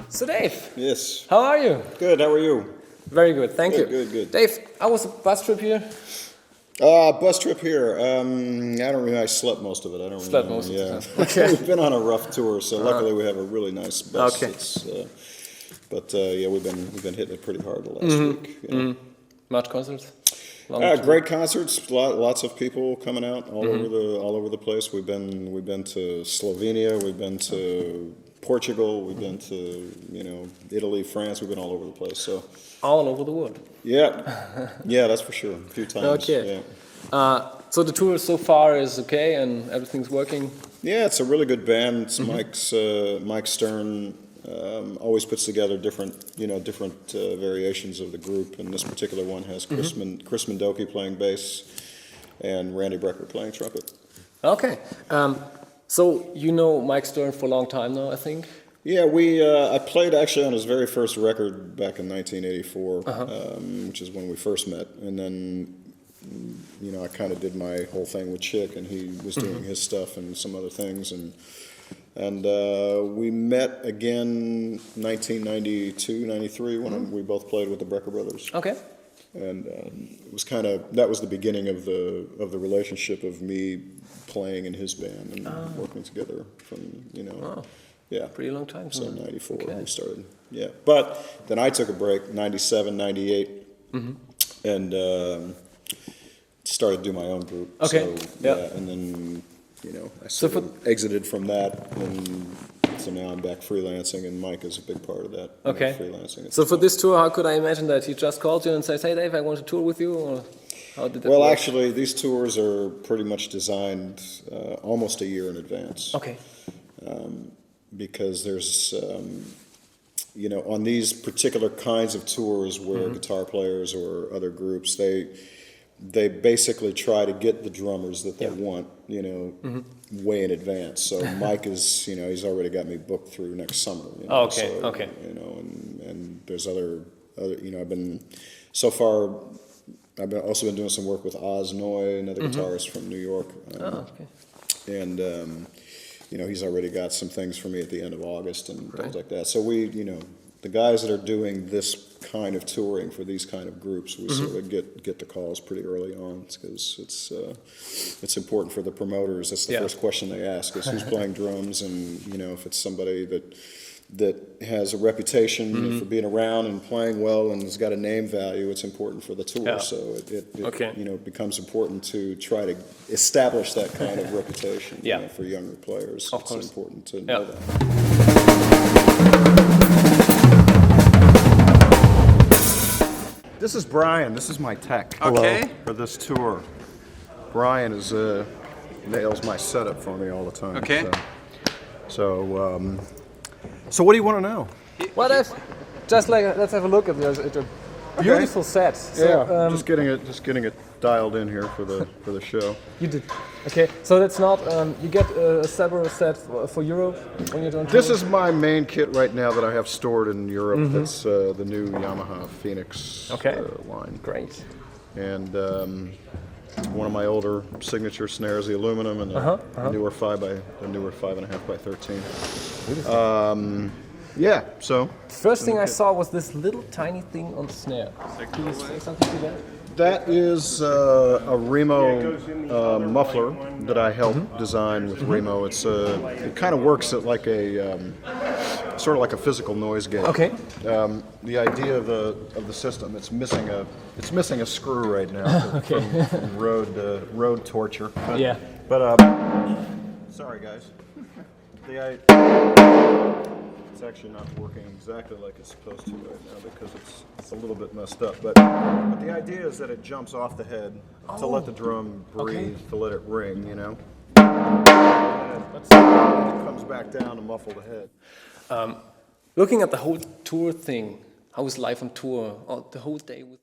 So Dave, Yes. how are you? Good. How are you? Very good, thank you. Good. Dave, how was the bus trip here? Bus trip here. I don't remember. I slept most of it. I don't Slept remember. most of the Yeah. time. Okay. We've been on a rough tour, so luckily we have a really nice bus. Okay. But yeah, we've been hitting it pretty hard the last week. You know. Much concerts? Long Great concerts. Lots of people coming out all over the place. We've been to Slovenia. We've been to Portugal. We've been to Italy, France. We've been all over the place. So all over the world. Yeah, that's for sure. A few times. Okay. Yeah. So the tour so far is okay and everything's working? Yeah, it's a really good band. It's Mike Stern always puts together different variations of the group, and this particular one has Chris Mendoki playing bass and Randy Brecker playing trumpet. Okay. So you know Mike Stern for a long time now, I think? Yeah, I played actually on his very first record back in 1984, which is when we first met, and then I kind of did my whole thing with Chick, and he was doing his stuff and some other things, and we met again 1992, 93 when we both played with the Brecker Brothers. Okay. And it was that was the beginning of the relationship of me playing in his band and working together from yeah, pretty long time. so 94 Okay. we started. Yeah, but then I took a break 97, 98 and started to do my own group. Okay. So, Yeah. and then I sort of exited from that, and so now I'm back freelancing, and Mike is a big part of that. Okay. Freelancing. So for this tour, how could I imagine that? He just called you and says, "Hey Dave, I want to tour with you," or how did that Well, work? actually, these tours are pretty much designed almost a year in advance. Okay. Because there's, on these particular kinds of tours where guitar players or other groups, they basically try to get the drummers that they want, way in advance. So Mike is, he's already got me booked through next summer. Okay, so, okay. And there's other, I've also been doing some work with Oz Noy, another guitarist from New York. Okay. And, he's already got some things for me at the end of August and things like that. So the guys that are doing this kind of touring for these kind of groups, we sort of get the calls pretty early on, because it's important for the promoters. That's the first question they ask is who's playing drums, and if it's somebody that has a reputation for being around and playing well and has got a name value, it's important for the tour. Yeah. So it becomes important to try to establish that kind of reputation for younger players. Of course. It's important to know that. This is Brian. This is my tech. Okay. For this tour. Brian nails my setup for me all the time. Okay. So what do you want to know? Well, let's have a look at your beautiful set. So, just getting it dialed in here for the show. You did. Okay, so that's not, you get a separate set for Europe when you're doing This tour? is my main kit right now that I have stored in Europe. That's the new Yamaha Phoenix line. Great. And one of my older signature snares, the aluminum, and the newer 5.5 by 13. Yeah, so. First thing I saw was this little tiny thing on the snare. Can you say something to that? That is a Remo muffler that I helped design with Remo. It kind of works at like a sort of like a physical noise gate. Okay. The idea of the system, it's missing a screw right now from road torture. But sorry guys. It's actually not working exactly like it's supposed to right now because it's a little bit messed up. But the idea is that it jumps off the head to let the drum breathe, to let it ring, And it comes back down to muffle the head. Looking at the whole tour thing, how is life on tour? Or the whole day with